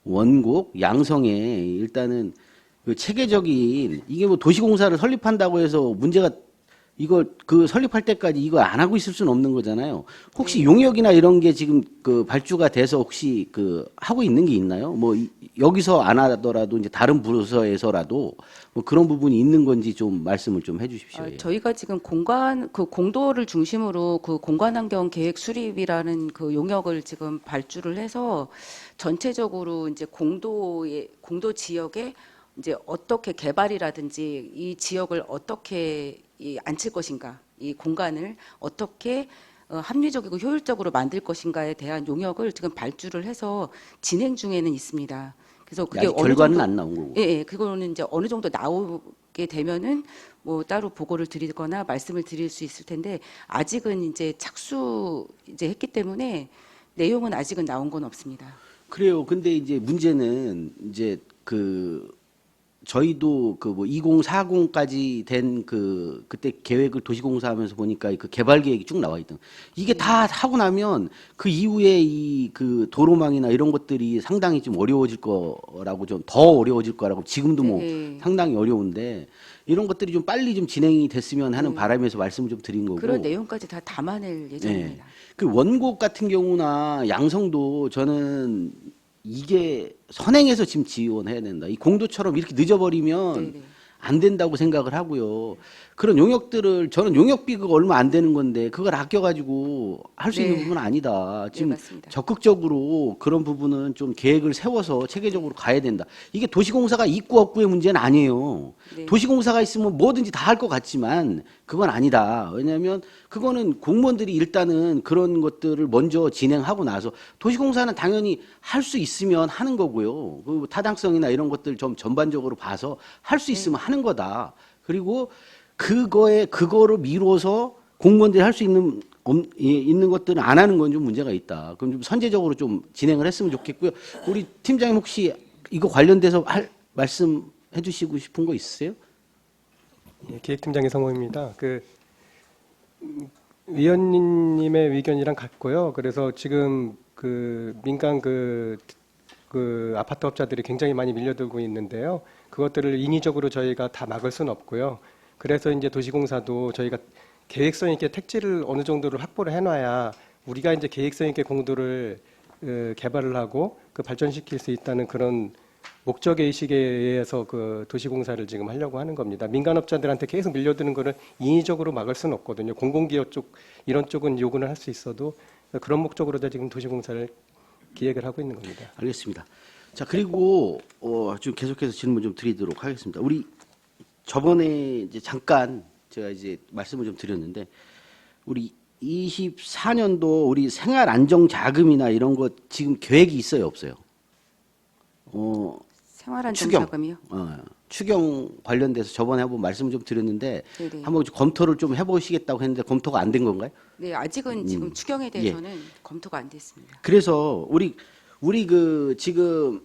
원곡, 양성에 일단은 체계적인 이게 도시공사를 설립한다고 해서 문제가 이거 설립할 때까지 이거 안 하고 있을 수는 없는 거잖아요. 혹시 용역이나 이런 게 지금 발주가 돼서 혹시 하고 있는 게 있나요? 여기서 안 하더라도 이제 다른 부서에서라도 그런 부분이 있는 건지 좀 말씀을 좀 해주십시오. 예. 저희가 지금 공도를 중심으로 공간환경 계획 수립이라는 용역을 지금 발주를 해서 전체적으로 이제 공도 지역에 이제 어떻게 개발이라든지 이 지역을 어떻게 앉힐 것인가, 이 공간을 어떻게 합리적이고 효율적으로 만들 것인가에 대한 용역을 지금 발주를 해서 진행 중에는 있습니다. 그래서 그게 아직 결과는 안 나온 거고. 예, 그거는 이제 어느 정도 나오게 되면은 따로 보고를 드리거나 말씀을 드릴 수 있을 텐데 아직은 이제 착수 했기 때문에 내용은 아직은 나온 건 없습니다. 그래요. 근데 이제 문제는 이제 저희도 2040까지 된 그때 계획을 도시공사하면서 보니까 개발 계획이 쭉 나와 있던 이게 다 하고 나면 그 이후에 도로망이나 이런 것들이 상당히 좀 어려워질 거라고 좀 더 어려워질 거라고 지금도 네. 상당히 어려운데 이런 것들이 좀 빨리 좀 진행이 됐으면 하는 바람에서 말씀을 좀 드린 거고. 그런 내용까지 다 담아낼 예정입니다. 원곡 같은 경우나 양성도 저는 이게 선행해서 지금 지원해야 된다. 이 공도처럼 이렇게 늦어버리면 네네. 안 된다고 생각을 하고요. 그런 용역들을 저는 용역비 그거 얼마 안 되는 건데 그걸 아껴가지고 할 수 있는 네. 부분은 아니다. 네, 지금 맞습니다. 적극적으로 그런 부분은 좀 계획을 세워서 체계적으로 가야 된다. 이게 도시공사가 있고 없고의 문제는 아니에요. 네. 도시공사가 있으면 뭐든지 다 할 것 같지만 그건 아니다. 왜냐하면 그거는 공무원들이 일단은 그런 것들을 먼저 진행하고 나서 도시공사는 당연히 할 수 있으면 하는 거고요. 그 타당성이나 이런 것들 좀 전반적으로 봐서 할 수 있으면 하는 거다. 그리고 그거를 미뤄서 공무원들이 할 수 있는 것들은 안 하는 건 좀 문제가 있다. 그럼 좀 선제적으로 좀 진행을 했으면 좋겠고요. 우리 팀장님 혹시 이거 관련돼서 말씀해 주시고 싶은 거 있으세요? 예, 기획팀장의 성호입니다. 위원님의 의견이랑 같고요. 그래서 지금 민간 아파트 업자들이 굉장히 많이 밀려들고 있는데요. 그것들을 인위적으로 저희가 다 막을 수는 없고요. 그래서 이제 도시공사도 저희가 계획성 있게 택지를 어느 정도를 확보를 해놔야 우리가 이제 계획성 있게 공도를 개발을 하고 발전시킬 수 있다는 그런 목적의 의식에 의해서 도시공사를 지금 하려고 하는 겁니다. 민간업자들한테 계속 밀려드는 거를 인위적으로 막을 수는 없거든요. 공공기업 쪽 이런 쪽은 요구는 할 수 있어도 그런 목적으로 지금 도시공사를 기획을 하고 있는 겁니다. 알겠습니다. 자, 그리고 좀 계속해서 질문 좀 드리도록 하겠습니다. 우리 저번에 이제 잠깐 제가 이제 말씀을 좀 드렸는데 우리 24년도 우리 생활 안정 자금이나 이런 것 지금 계획이 있어요, 없어요? 생활안정자금이요? 추경 관련돼서 저번에 한번 말씀을 좀 드렸는데 네네. 한번 검토를 좀 해보시겠다고 했는데 검토가 안 된 건가요? 네, 아직은 지금 추경에 대해서는 검토가 안 됐습니다. 그래서 우리 지금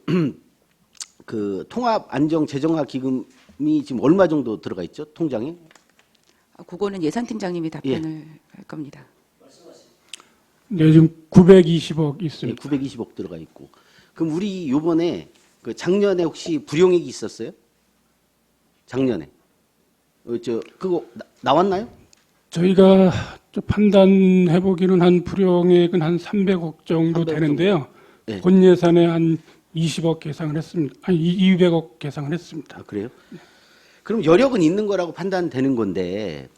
통합 안정 재정화 기금이 지금 얼마 정도 들어가 있죠? 통장에? 그거는 예산팀장님이 답변을 할 겁니다. 네, 지금 920억 있습니다. 920억 들어가 있고. 그럼 우리 요번에 그 작년에 혹시 불용액이 있었어요? 작년에. 그거 나왔나요? 저희가 좀 판단해 보기는 한 불용액은 한 300억 정도 300억 되는데요. 네. 본 예산에 한 20억 계상을 했습니다. 아니 200억 계상을 했습니다. 아, 그래요? 그럼 여력은 있는 거라고 판단되는 건데,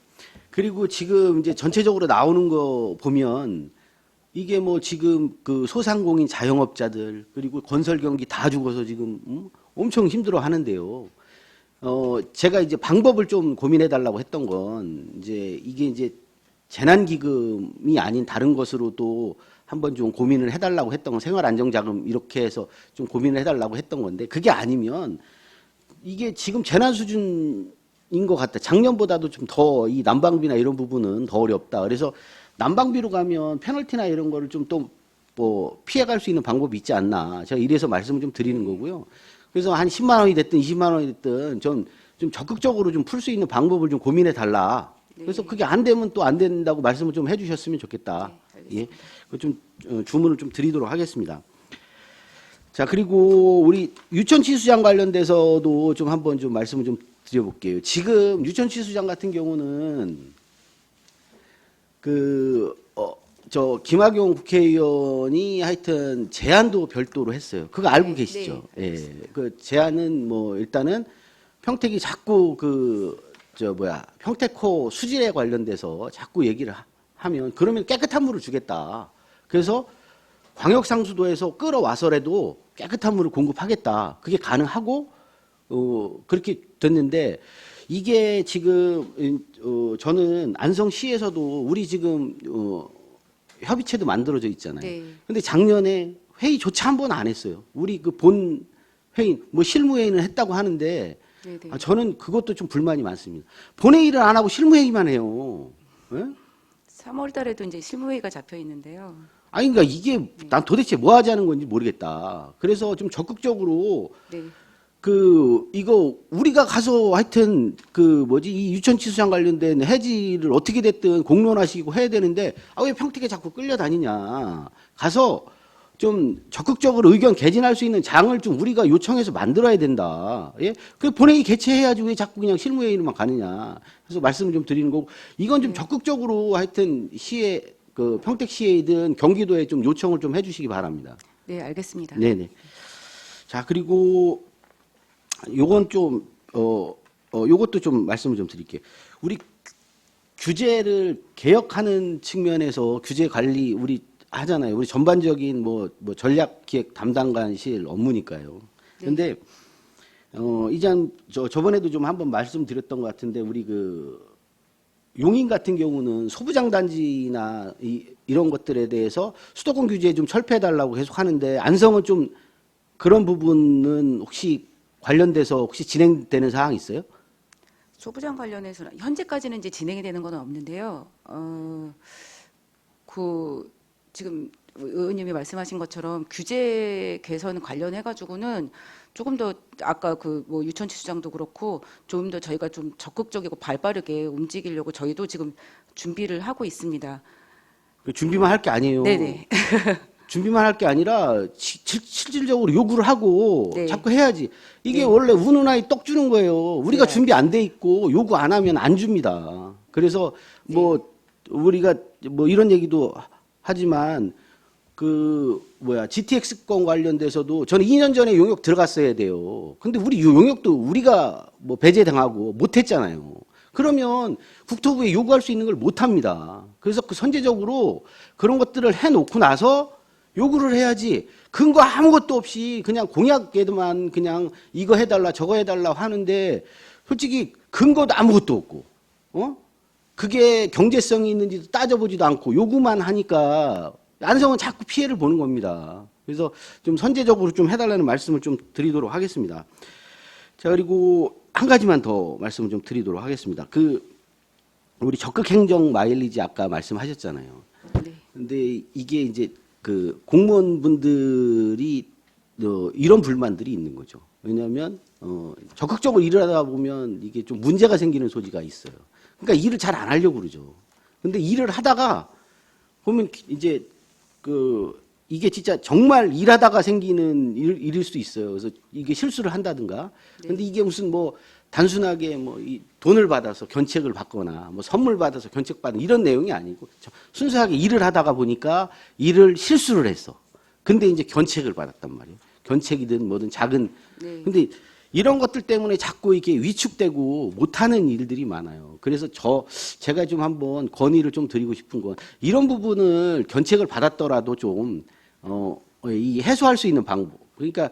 그리고 지금 이제 전체적으로 나오는 거 보면 이게 뭐 지금 그 소상공인 자영업자들 그리고 건설 경기 다 죽어서 지금 엄청 힘들어 하는데요. 제가 이제 방법을 좀 고민해 달라고 했던 건 이제 이게 이제 재난기금이 아닌 다른 것으로도 한번 좀 고민을 해달라고 했던 건 생활안정자금 이렇게 해서 좀 고민을 해달라고 했던 건데 그게 아니면 이게 지금 재난 수준인 것 같다. 작년보다도 좀 더 이 난방비나 이런 부분은 더 어렵다. 그래서 난방비로 가면 페널티나 이런 거를 좀 또 뭐 피해갈 수 있는 방법이 있지 않나. 제가 이래서 말씀을 좀 드리는 거고요. 그래서 한 10만 원이 됐든 20만 원이 됐든 좀 적극적으로 좀 풀 수 있는 방법을 좀 고민해 달라. 그래서 그게 안 되면 또 안 된다고 말씀을 좀 해주셨으면 좋겠다. 예, 좀 주문을 좀 드리도록 하겠습니다. 자, 그리고 우리 유천치수장 관련돼서도 좀 한번 좀 말씀을 좀 드려볼게요. 지금 유천치수장 같은 경우는 저 김학용 국회의원이 하여튼 제안도 별도로 했어요. 그거 알고 계시죠? 네, 예. 그 제안은 뭐 일단은 평택이 자꾸 평택호 수질에 관련돼서 자꾸 얘기를 하면 그러면 깨끗한 물을 주겠다. 그래서 광역상수도에서 끌어와서라도 깨끗한 물을 공급하겠다. 그게 가능하고 그렇게 됐는데 이게 지금 저는 안성시에서도 우리 지금 협의체도 만들어져 있잖아요. 네. 근데 작년에 회의조차 한 번 안 했어요. 우리 그 본 회의 뭐 실무회의는 했다고 하는데 네, 네. 저는 그것도 좀 불만이 많습니다. 본회의를 안 하고 실무회의만 해요. 예? 3월 달에도 이제 실무회의가 잡혀 있는데요. 아니 그러니까 이게 난 도대체 뭐 하자는 건지 모르겠다. 그래서 좀 적극적으로 네. 이거 우리가 가서 하여튼 이 유천치수장 관련된 해지를 어떻게 됐든 공론화시키고 해야 되는데 왜 평택에 자꾸 끌려다니냐. 가서 좀 적극적으로 의견 개진할 수 있는 장을 좀 우리가 요청해서 만들어야 된다. 예? 그 본회의 개최해야지 왜 자꾸 그냥 실무회의로만 가느냐. 그래서 말씀을 좀 드리는 거고 이건 좀 적극적으로 하여튼 시에 평택시에든 경기도에 좀 요청을 좀 해주시기 바랍니다. 네, 알겠습니다. 네네. 자, 그리고 요건 좀, 요것도 좀 말씀을 좀 드릴게요. 우리 규제를 개혁하는 측면에서 규제 관리 우리 하잖아요. 우리 전반적인 뭐 전략기획 담당관실 업무니까요. 그런데, 이전 저번에도 좀 한번 말씀드렸던 것 같은데 우리 용인 같은 경우는 소부장단지나 이런 것들에 대해서 수도권 규제 좀 철폐해달라고 계속 하는데 안성은 좀 그런 부분은 혹시 관련돼서 혹시 진행되는 사항 있어요? 소부장 관련해서는 현재까지는 이제 진행이 되는 건 없는데요. 지금 의원님이 말씀하신 것처럼 규제 개선 관련해 가지고는 조금 더 아까 유천치수장도 그렇고 좀 더 저희가 좀 적극적이고 발빠르게 움직이려고 저희도 지금 준비를 하고 있습니다. 준비만 할 게 아니에요. 네네. 준비만 할 게 아니라 실질적으로 요구를 하고 네. 자꾸 해야지. 이게 네. 원래 우는 아이 떡 주는 거예요. 우리가 네. 준비 안 돼 있고 요구 안 하면 안 줍니다. 그래서 우리가 이런 얘기도 하지만 GTX권 관련돼서도 저는 2년 전에 용역 들어갔어야 돼요. 근데 우리 용역도 우리가 배제당하고 못했잖아요. 그러면 국토부에 요구할 수 있는 걸 못합니다. 그래서 선제적으로 그런 것들을 해놓고 나서 요구를 해야지 근거 아무것도 없이 그냥 공약에만 그냥 이거 해달라 저거 해달라 하는데 솔직히 근거도 아무것도 없고 그게 경제성이 있는지도 따져보지도 않고 요구만 하니까 안성은 자꾸 피해를 보는 겁니다. 그래서 좀 선제적으로 좀 해달라는 말씀을 좀 드리도록 하겠습니다. 자, 그리고 한 가지만 더 말씀을 좀 드리도록 하겠습니다. 우리 적극 행정 마일리지 아까 말씀하셨잖아요. 네. 근데 이게 이제 공무원분들이 이런 불만들이 있는 거죠. 왜냐하면 적극적으로 일을 하다 보면 이게 좀 문제가 생기는 소지가 있어요. 그러니까 일을 잘 안 하려고 그러죠. 근데 일을 하다가 보면 이제 이게 진짜 정말 일하다가 생기는 일일 수 있어요. 그래서 이게 실수를 한다든가. 근데 이게 무슨 뭐 단순하게 뭐 이 돈을 받아서 견책을 받거나 뭐 선물 받아서 견책 받는 이런 내용이 아니고 순수하게 일을 하다가 보니까 일을 실수를 했어. 근데 이제 견책을 받았단 말이에요. 견책이든 뭐든 작은. 네. 근데 이런 것들 때문에 자꾸 이렇게 위축되고 못하는 일들이 많아요. 그래서 제가 좀 한번 건의를 좀 드리고 싶은 건 이런 부분을 견책을 받았더라도 좀 이 해소할 수 있는 방법. 그러니까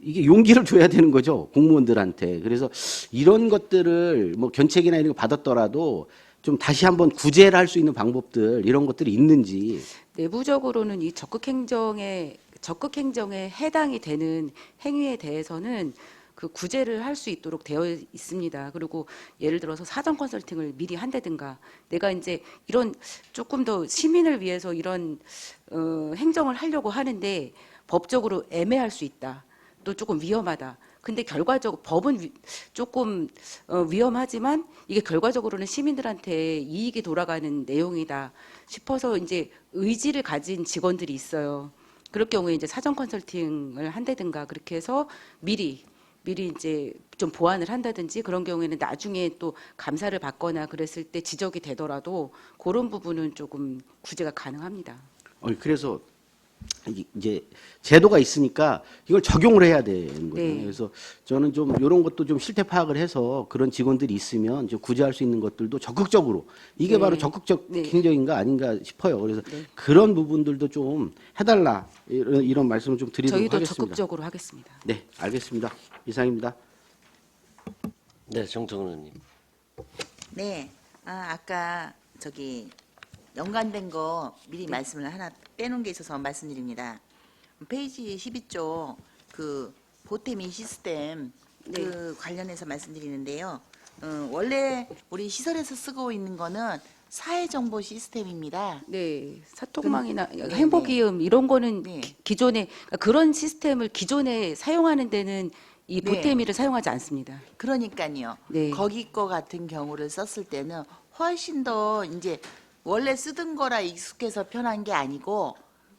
이게 용기를 줘야 되는 거죠, 공무원들한테. 그래서 이런 것들을 뭐 견책이나 이런 거 받았더라도 좀 다시 한번 구제를 할 수 있는 방법들 이런 것들이 있는지. 내부적으로는 이 적극 행정에 해당이 되는 행위에 대해서는 그 구제를 할 수 있도록 되어 있습니다. 그리고 예를 들어서 사전 컨설팅을 미리 한다든가, 내가 이제 이런 조금 더 시민을 위해서 이런 행정을 하려고 하는데 법적으로 애매할 수 있다. 또 조금 위험하다. 근데 결과적으로 법은 조금 위험하지만 이게 결과적으로는 시민들한테 이익이 돌아가는 내용이다 싶어서 이제 의지를 가진 직원들이 있어요. 그럴 경우에 이제 사전 컨설팅을 한다든가 그렇게 해서 미리 이제 좀 보완을 한다든지, 그런 경우에는 나중에 또 감사를 받거나 그랬을 때 지적이 되더라도 그런 부분은 조금 구제가 가능합니다. 그래서 이제 제도가 있으니까 이걸 적용을 해야 되는 거예요. 네. 그래서 저는 좀 이런 것도 좀 실태 파악을 해서 그런 직원들이 있으면 좀 구제할 수 있는 것들도 적극적으로, 이게 네. 바로 적극적 네. 행정인가 아닌가 싶어요. 그래서 네. 그런 부분들도 좀 해달라, 이런 말씀을 좀 드리도록 저희도 하겠습니다. 적극적으로 하겠습니다. 네, 알겠습니다. 이상입니다. 네, 정청원 의원님. 네. 아까 저기 연관된 거 미리 말씀을 하나 빼놓은 게 있어서 말씀드립니다. 페이지 12쪽 그 보태미 시스템 그 관련해서 말씀드리는데요. 원래 우리 시설에서 쓰고 있는 거는 사회정보 시스템입니다. 네, 사통망이나 네, 행복이음 이런 거는 네. 기존에 그런 시스템을 기존에 사용하는 데는 이 네. 보태미를 사용하지 않습니다. 그러니까요. 네. 거기 거 같은 경우를 썼을 때는 훨씬 더 이제 원래 쓰던 거라 익숙해서 편한 게 아니고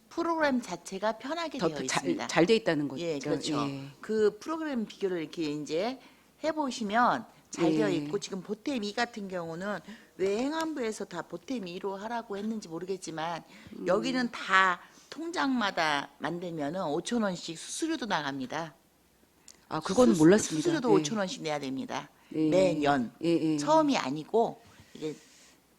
프로그램 자체가 편하게 되어 있습니다. 잘 돼 있다는 거죠. 예, 그렇죠. 예. 그 프로그램 비교를 이렇게 이제 해보시면 잘 예. 되어 있고, 지금 보탬2 같은 경우는 왜 행안부에서 다 보탬2로 하라고 했는지 모르겠지만 여기는 다 통장마다 만들면은 5천 원씩 수수료도 나갑니다. 아, 그건 몰랐습니다. 수수료도 예. 5천 원씩 내야 됩니다. 예. 매년. 예. 처음이 아니고 이게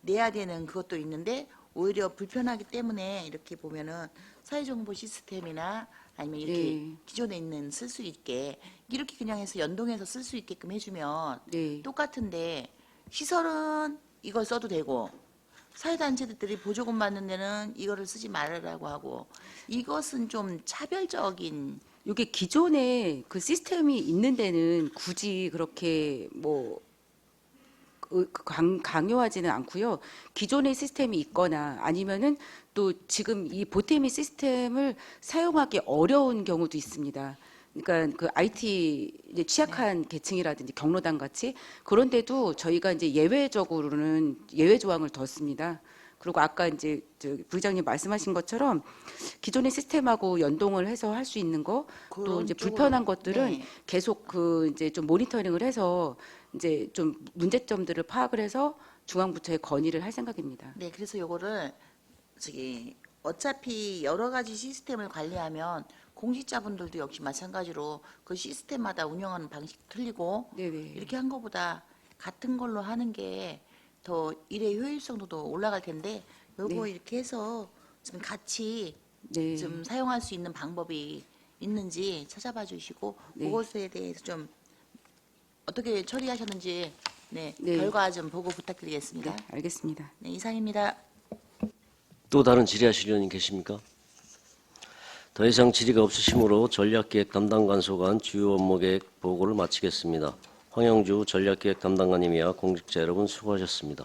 내야 되는 그것도 있는데, 오히려 불편하기 때문에 이렇게 보면은 사회정보 시스템이나 아니면 이렇게 예. 기존에 있는 쓸 수 있게 이렇게 그냥 해서 연동해서 쓸 수 있게끔 해주면 네. 똑같은데, 시설은 이걸 써도 되고 사회단체들이 보조금 받는 데는 이거를 쓰지 말으라고 하고, 이것은 좀 차별적인. 이게 기존에 그 시스템이 있는 데는 굳이 그렇게 뭐 강요하지는 않고요. 기존의 시스템이 있거나 아니면은 또 지금 이 보태미 시스템을 사용하기 어려운 경우도 있습니다. 그러니까 그 IT 이제 취약한 계층이라든지 경로당 같이, 그런데도 저희가 이제 예외적으로는 예외 조항을 뒀습니다. 그리고 아까 이제 부의장님 말씀하신 것처럼 기존의 시스템하고 연동을 해서 할 수 있는 거, 또 그런 이제 쪽으로. 불편한 것들은 네. 계속 그 이제 좀 모니터링을 해서 이제 좀 문제점들을 파악을 해서 중앙부처에 건의를 할 생각입니다. 네, 그래서 요거를 어차피 여러 가지 시스템을 관리하면 공직자분들도 역시 마찬가지로 그 시스템마다 운영하는 방식 틀리고, 네네. 이렇게 한 것보다 같은 걸로 하는 게 더 일의 효율성도 올라갈 텐데, 요거 네. 이렇게 해서 좀 같이 네. 좀 사용할 수 있는 방법이 있는지 찾아봐 주시고, 네. 그것에 대해서 좀 어떻게 처리하셨는지 네. 결과 좀 보고 부탁드리겠습니다. 네, 알겠습니다. 네, 이상입니다. 또 다른 질의하실 의원님 계십니까? 더 이상 질의가 없으시므로 전략기획 담당관 소관 주요 업무 계획 보고를 마치겠습니다. 황영주 전략기획 담당관님이야 공직자 여러분 수고하셨습니다.